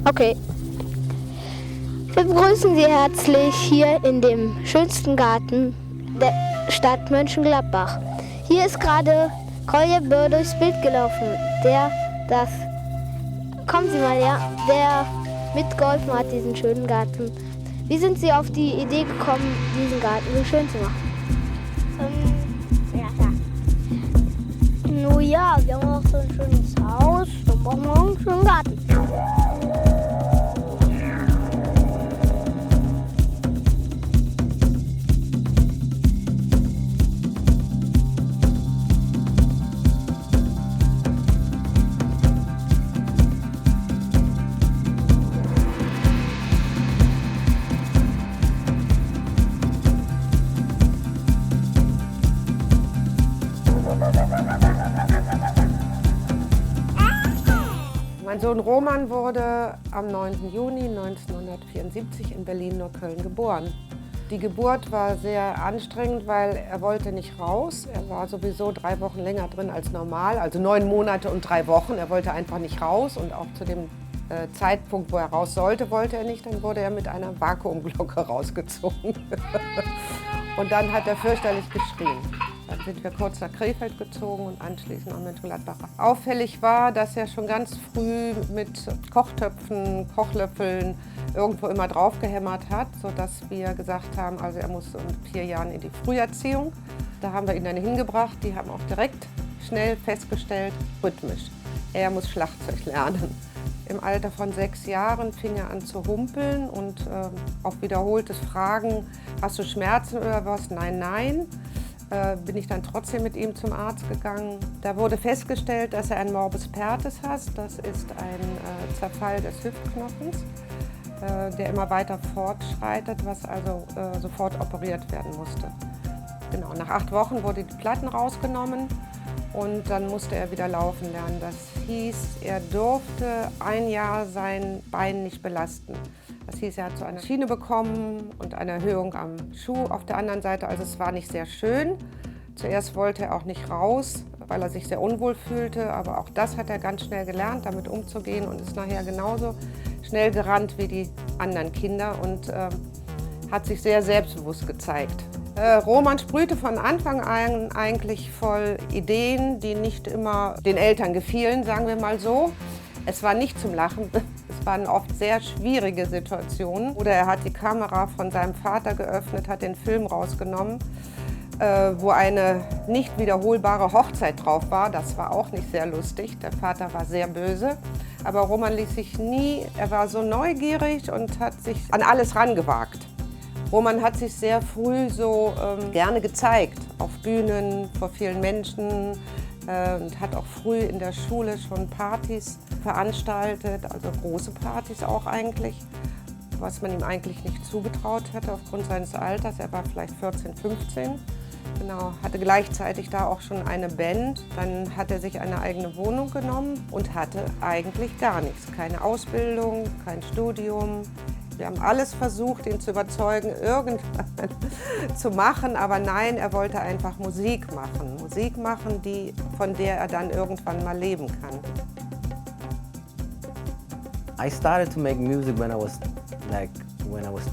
Okay. Wir begrüßen Sie herzlich hier in dem schönsten Garten der Stadt Mönchengladbach. Hier ist gerade Kolje Böhr durchs Bild gelaufen, kommen Sie mal her, der mitgeholfen hat, diesen schönen Garten. Wie sind Sie auf die Idee gekommen, diesen Garten so schön zu machen? Nun ja, wir haben auch so ein schönes Haus, dann brauchen wir auch einen schönen Garten. Mein Sohn Roman wurde am 9. Juni 1974 in Berlin-Neukölln geboren. Die Geburt war sehr anstrengend, weil er wollte nicht raus. Er war sowieso 3 Wochen länger drin als normal, also 9 Monate und 3 Wochen. Er wollte einfach nicht raus und auch zu dem Zeitpunkt, wo er raus sollte, wollte er nicht. Dann wurde er mit einer Vakuumglocke rausgezogen. Und dann hat er fürchterlich geschrien. Dann sind wir kurz nach Krefeld gezogen und anschließend nach Mönchengladbach. Auffällig war, dass er schon ganz früh mit Kochtöpfen, Kochlöffeln irgendwo immer draufgehämmert hat, sodass wir gesagt haben, also er muss in 4 Jahren in die Früherziehung. Da haben wir ihn dann hingebracht. Die haben auch direkt schnell festgestellt, rhythmisch. Er muss Schlagzeug lernen. Im Alter von 6 Jahren fing er an zu humpeln und auf wiederholtes Fragen, hast du Schmerzen oder was? Nein, nein. Bin ich dann trotzdem mit ihm zum Arzt gegangen. Da wurde festgestellt, dass er ein Morbus Perthes hat. Das ist ein Zerfall des Hüftknochens, der immer weiter fortschreitet, was also sofort operiert werden musste. Genau, nach 8 Wochen wurden die Platten rausgenommen und dann musste er wieder laufen lernen. Das hieß, er durfte 1 Jahr sein Bein nicht belasten. Das hieß, er hat so eine Schiene bekommen und eine Erhöhung am Schuh auf der anderen Seite. Also es war nicht sehr schön. Zuerst wollte er auch nicht raus, weil er sich sehr unwohl fühlte. Aber auch das hat er ganz schnell gelernt, damit umzugehen und ist nachher genauso schnell gerannt wie die anderen Kinder und hat sich sehr selbstbewusst gezeigt. Roman sprühte von Anfang an eigentlich voll Ideen, die nicht immer den Eltern gefielen, sagen wir mal so. Es war nicht zum Lachen. Es waren oft sehr schwierige Situationen. Oder er hat die Kamera von seinem Vater geöffnet, hat den Film rausgenommen, wo eine nicht wiederholbare Hochzeit drauf war. Das war auch nicht sehr lustig. Der Vater war sehr böse. Aber Roman ließ sich nie, er war so neugierig und hat sich an alles rangewagt. Roman hat sich sehr früh so gerne gezeigt, auf Bühnen, vor vielen Menschen. Und hat auch früh in der Schule schon Partys veranstaltet, also große Partys auch eigentlich, was man ihm eigentlich nicht zugetraut hätte aufgrund seines Alters. Er war vielleicht 14, 15. Genau, hatte gleichzeitig da auch schon eine Band. Dann hat er sich eine eigene Wohnung genommen und hatte eigentlich gar nichts. Keine Ausbildung, kein Studium. Wir haben alles versucht, ihn zu überzeugen, irgendwann zu machen, aber nein, er wollte einfach Musik machen. Musik machen, von der er dann irgendwann mal leben kann. I started to make music when I was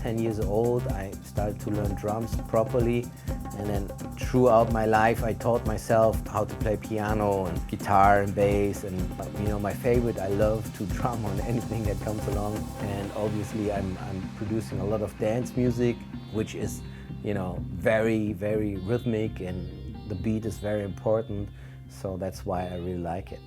10 years old. I started to learn drums properly, and then throughout my life I taught myself how to play piano and guitar and bass, and my favorite, I love to drum on anything that comes along, and obviously I'm producing a lot of dance music, which is very, very rhythmic, and the beat is very important, so that's why I really like it.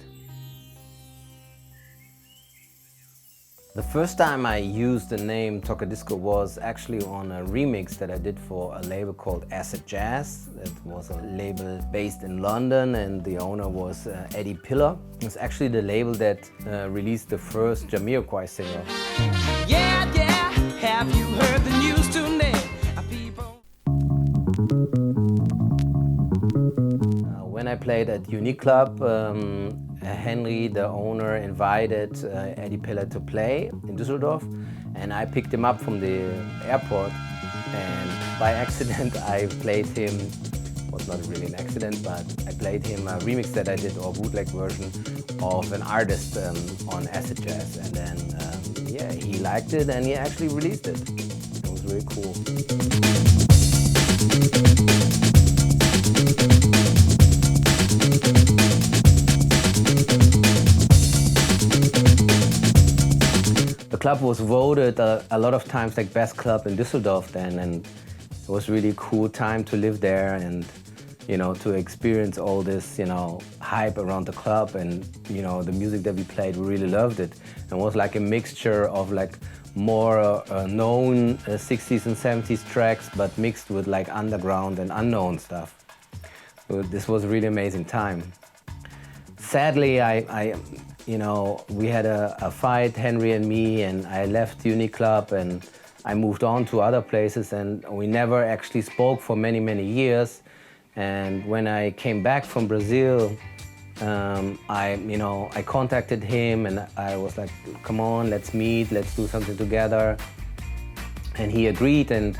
The first time I used the name Tocadisco was actually on a remix that I did for a label called Acid Jazz. It was a label based in London, and the owner was Eddie Pillar. It's actually the label that released the first Jamiroquai single. Yeah, yeah, have you heard the news tonight? When I played at Unique Club, Henry, the owner, invited Eddie Pillar to play in Düsseldorf, and I picked him up from the airport, and by accident I played him was not really an accident, but I played him a remix that I did, or bootleg version of an artist on acid jazz. And then, yeah, he liked it and he actually released it. It was really cool. The club was voted a lot of times like best club in Düsseldorf then, and it was really a cool time to live there and, you know, to experience all this, you know, hype around the club, and, you know, the music that we played, we really loved it. And it was like a mixture of like more known 60s and 70s tracks, but mixed with like underground and unknown stuff. So this was a really amazing time. Sadly, you know, we had a fight, Henry and me, and I left Uni Club and I moved on to other places, and we never actually spoke for many, many years. And when I came back from Brazil, I contacted him and I was like, come on, let's meet, let's do something together. And he agreed, and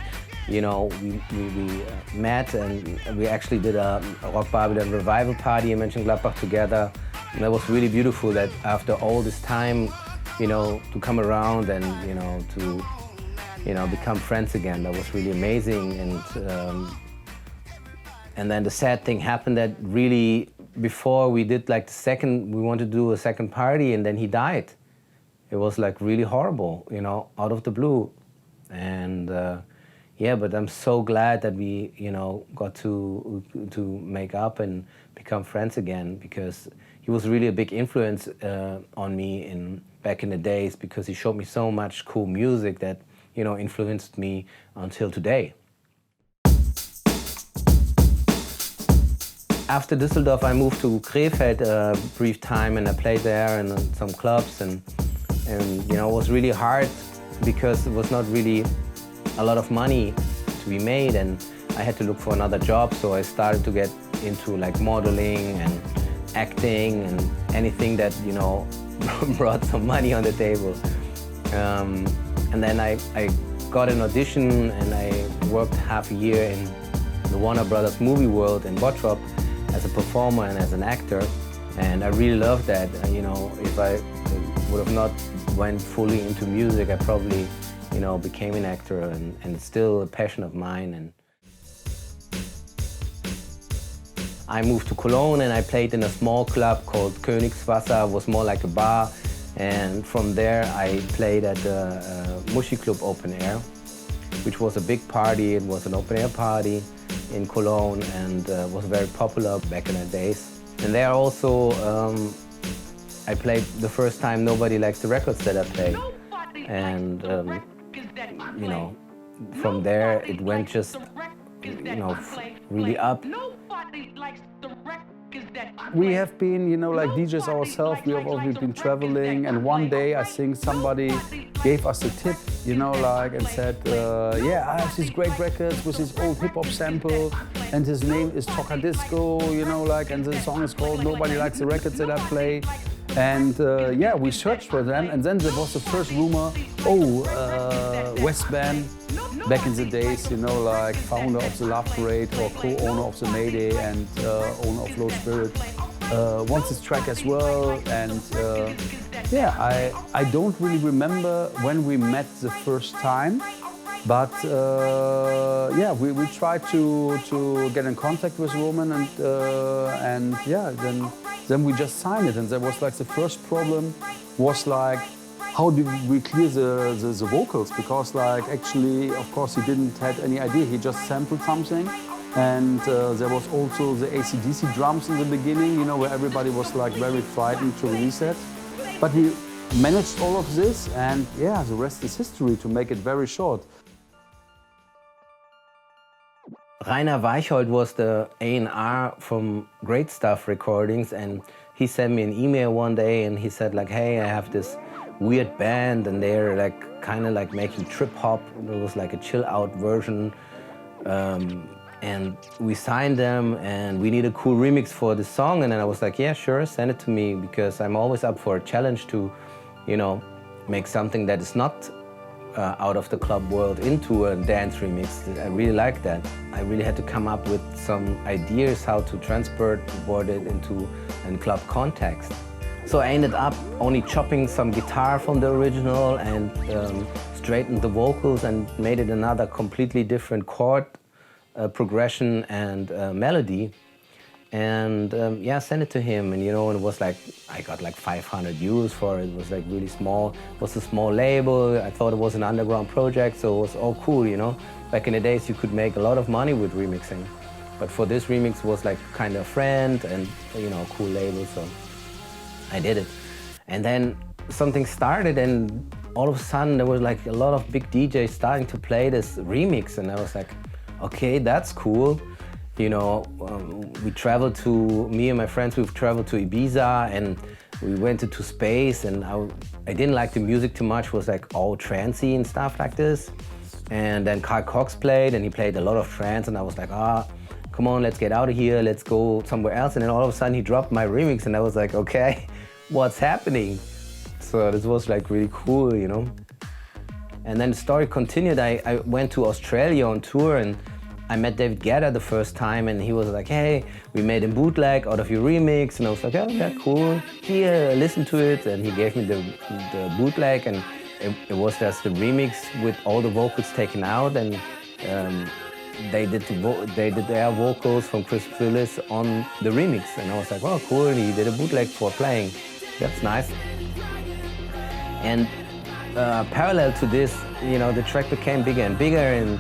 you know, we met and we actually did a Rock Babylon revival party in Mönchengladbach together. And that was really beautiful that after all this time, you know, to come around and, you know, to, you know, become friends again. That was really amazing. And then the sad thing happened that really before we did like we wanted to do a second party, and then he died. It was like really horrible, you know, out of the blue. And yeah, but I'm so glad that we, you know, got to make up and become friends again, because he was really a big influence on me back in the days, because he showed me so much cool music that, you know, influenced me until today. After Düsseldorf, I moved to Krefeld a brief time, and I played there in some clubs, and you know, it was really hard because it was not really a lot of money to be made, and I had to look for another job. So I started to get into like modeling and acting and anything that, you know, brought some money on the table. And then I got an audition and I worked half a year in the Warner Brothers movie world in Bottrop as a performer and as an actor. And I really loved that. You know, if I would have not went fully into music, I probably, you know, became an actor, and it's still a passion of mine. And I moved to Cologne and I played in a small club called Königswasser. It was more like a bar. And from there I played at the Muschi Club Open Air, which was a big party. It was an open air party in Cologne, and was very popular back in the days. And there also I played the first time Nobody Likes the Records that I played. And you know, from there it went just, you know, really up. We have been, you know, like DJs ourselves. We have always been traveling, and one day I think somebody gave us a tip, you know, like, and said, yeah, I have these great records with this old hip-hop sample, and his name is Tocadisco, you know, like, and the song is called Nobody Likes the Records that I play. And yeah, we searched for them, and then there was the first rumor, West Band, back in the days, you know, like founder of the Love Parade or co-owner of the Mayday and owner of Low Spirit, wants this track as well. And yeah, I don't really remember when we met the first time, but yeah, we tried to get in contact with Roman, and yeah, then we just signed it. And there was like the first problem was like, how did we clear the vocals? Because like actually, of course, he didn't have any idea. He just sampled something. And there was also the AC/DC drums in the beginning, you know, where everybody was like very frightened to release it. But he managed all of this, and yeah, the rest is history, to make it very short. Rainer Weicholt was the A&R from Great Stuff Recordings, and he sent me an email one day and he said like, hey, I have this weird band and they're like kind of like making trip hop. It was like a chill out version. And we signed them and we need a cool remix for this song. And then I was like, yeah, sure, send it to me, because I'm always up for a challenge to, you know, make something that is not out of the club world into a dance remix. I really like that. I really had to come up with some ideas how to transport it into a club context. So I ended up only chopping some guitar from the original and straightened the vocals and made it another completely different chord progression and melody. And yeah, sent it to him, and it was like, I got like 500 euros for it. It was like really small. It was a small label. I thought it was an underground project, so it was all cool, Back in the days, you could make a lot of money with remixing. But for this remix, it was like kind of a friend and, a cool label, so I did it. And then something started, and all of a sudden, there was like a lot of big DJs starting to play this remix, and I was like, okay, that's cool. Me and my friends, we've traveled to Ibiza, and we went into space, and I didn't like the music too much. It was like all trancey and stuff like this. And then Carl Cox played, and he played a lot of trance, and I was like, come on, let's get out of here, let's go somewhere else. And then all of a sudden he dropped my remix, and I was like, okay, what's happening? So this was like really cool, And then the story continued. I went to Australia on tour, and I met David Guetta the first time, and he was like, hey, we made a bootleg out of your remix. And I was like, oh, yeah, cool. Here, listen to it. And he gave me the bootleg, and it was just the remix with all the vocals taken out. And they did their vocals from Chris Phillips on the remix. And I was like, oh, cool. And he did a bootleg for playing. That's nice. And parallel to this, the track became bigger and bigger, and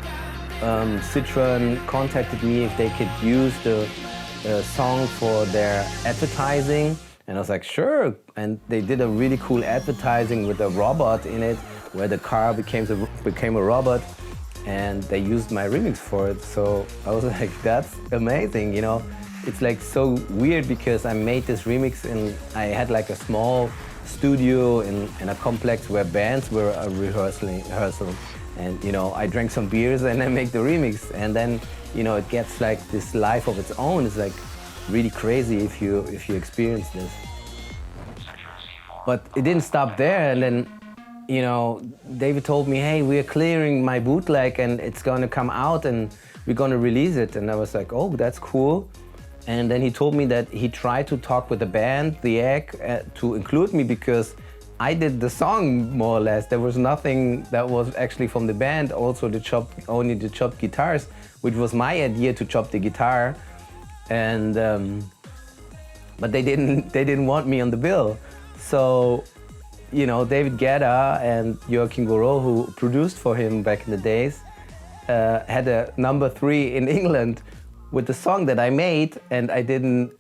Citroen contacted me if they could use the song for their advertising, and I was like, sure. And they did a really cool advertising with a robot in it, where the car became a robot, and they used my remix for it. So I was like, that's amazing, It's like so weird, because I made this remix, and I had like a small studio in a complex where bands were rehearsing. And I drank some beers and I make the remix, and then it gets like this life of its own. It's like really crazy if you experience this. But it didn't stop there, and then David told me, hey, we're clearing my bootleg and it's gonna come out and we're gonna release it. And I was like, oh, that's cool. And then he told me that he tried to talk with the band, The Egg, to include me, because I did the song more or less. There was nothing that was actually from the band. Also, only the chopped guitars, which was my idea to chop the guitar, and but they didn't want me on the bill. So, David Guetta and Joachim Garraud, who produced for him back in the days, had a number 3 in England with the song that I made, and I didn't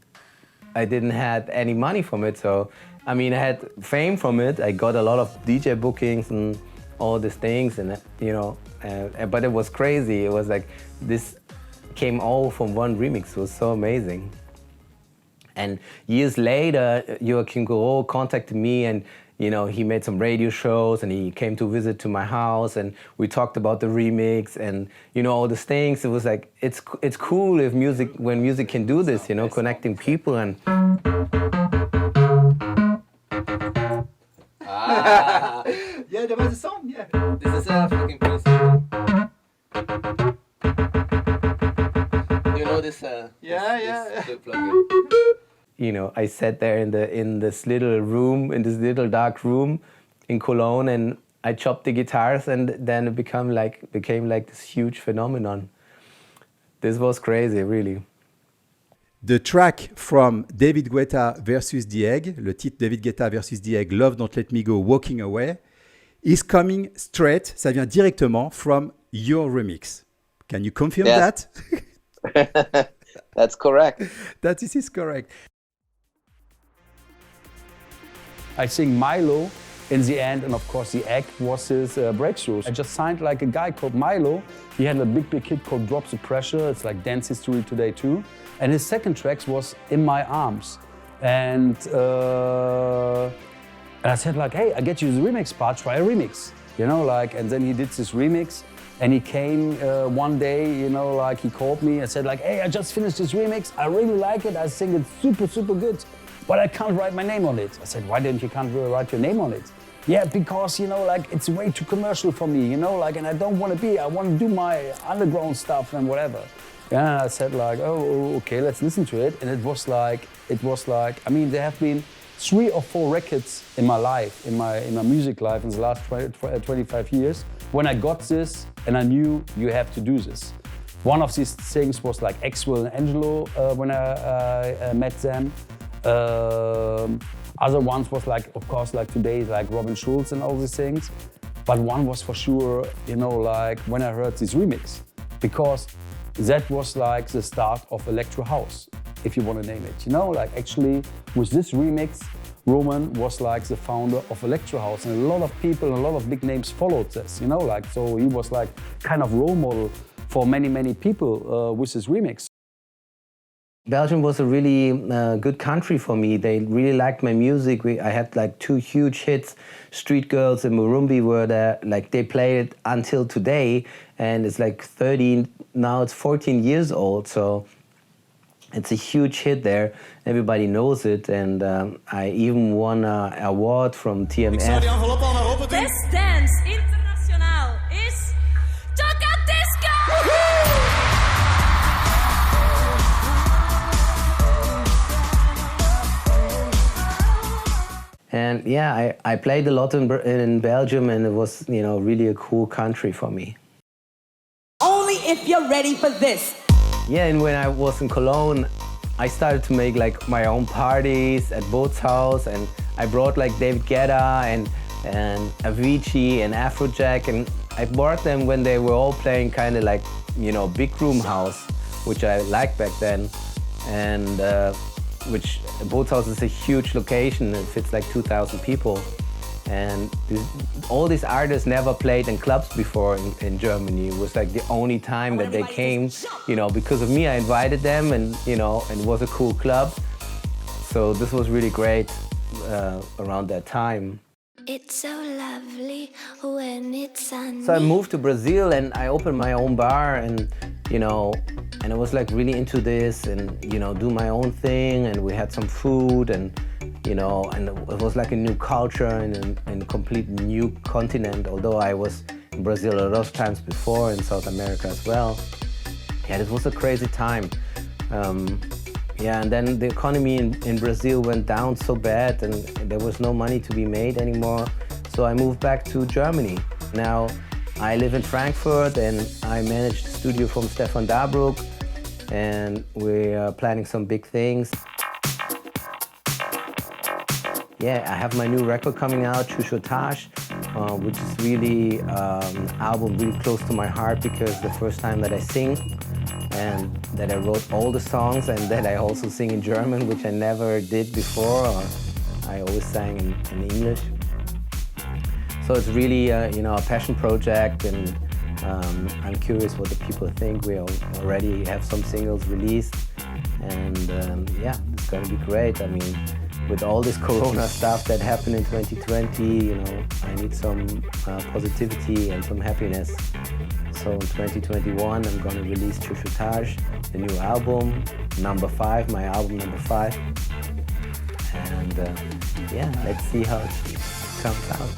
have any money from it. So. I had fame from it. I got a lot of DJ bookings and all these things, and but it was crazy. It was like this came all from one remix. It was so amazing. And years later, Joachim Garraud contacted me, and he made some radio shows, and he came to visit to my house, and we talked about the remix and all these things. It was like it's cool when music can do this, connecting people. And yeah, there was a song, yeah. This is a fucking piece. This plugin. I sat there in this little room, in this little dark room in Cologne, and I chopped the guitars, and then it became like this huge phenomenon. This was crazy, really. The track from David Guetta versus The Egg, le titre David Guetta versus The Egg, Love Don't Let Me Go, Walking Away, is coming straight, ça vient directement from your remix. Can you confirm that? That's correct. This is correct. I sing Milo in the end, and of course The Egg was his breakthrough. I just signed like a guy called Milo. He had a big hit called Drop the Pressure. It's like dance history today too. And his second track was In My Arms. And I said like, hey, I get you the remix part, try a remix. And then he did this remix, and he came one day, he called me and said like, hey, I just finished this remix. I really like it. I think it's super, super good, but I can't write my name on it. I said, why can't you write your name on it? yeah, because, you know, like, it's way too commercial for me, you know, like, and I don't want to be, I want to do my underground stuff and whatever. Yeah, I said like, oh, okay, let's listen to it. And it was like, I mean, there have been 3 or 4 records in my life, in my music life in the last 25 years, when I got this and I knew you have to do this. One of these things was like Axwell and Angelo when I met them. Other ones was like, of course, like today, like Robin Schulz and all these things. But one was for sure, you know, like when I heard this remix, because that was like the start of Electro House, if you want to name it. You know, like actually with this remix, Roman was like the founder of Electro House, and a lot of people, a lot of big names followed this, you know, like, so he was like kind of role model for many, many people with this remix. Belgium was a really good country for me. They really liked my music. I had like 2 huge hits. Street Girls and Murumbi were there. Like they played it until today, and it's like 13. Now it's 14 years old. So it's a huge hit there. Everybody knows it, and I even won an award from TMF. Best Dance Internationaal is Tocadisco! And yeah, I played a lot in Belgium, and it was, you know, really a cool country for me. Only if you're ready for this. Yeah, and when I was in Cologne, I started to make like my own parties at Boat's house, and I brought like David Guetta and Avicii and Afrojack, and I brought them when they were all playing kind of like, you know, big room house, which I liked back then, and which Boat's house is a huge location. It fits like 2,000 people, and all these artists never played in clubs before in Germany. It was like the only time that they came, you know, because of me. I invited them, and you know, and it was a cool club. So this was really great around that time. It's so lovely when it's sunny. So I moved to Brazil, and I opened my own bar, and you know, and I was like really into this, and you know, do my own thing, and we had some food, and you know, and it was like a new culture and a complete new continent, although I was in Brazil a lot of times before, in South America as well. Yeah, it was a crazy time. Yeah, and then the economy in Brazil went down so bad, and there was no money to be made anymore. So I moved back to Germany. Now I live in Frankfurt, and I manage the studio from Stefan Dabruck, and we are planning some big things. Yeah, I have my new record coming out, Chuchotage, which is really an album really close to my heart, because the first time that I sing, and that I wrote all the songs, and that I also sing in German, which I never did before, or I always sang in English. So it's really you know, a passion project, and I'm curious what the people think. We already have some singles released, and yeah, it's gonna be great. I mean, with all this Corona stuff that happened in 2020, you know, I need some positivity and some happiness. So in 2021, I'm gonna release Chuchotage, the new album, number 5, my album number 5. And yeah, let's see how it comes out.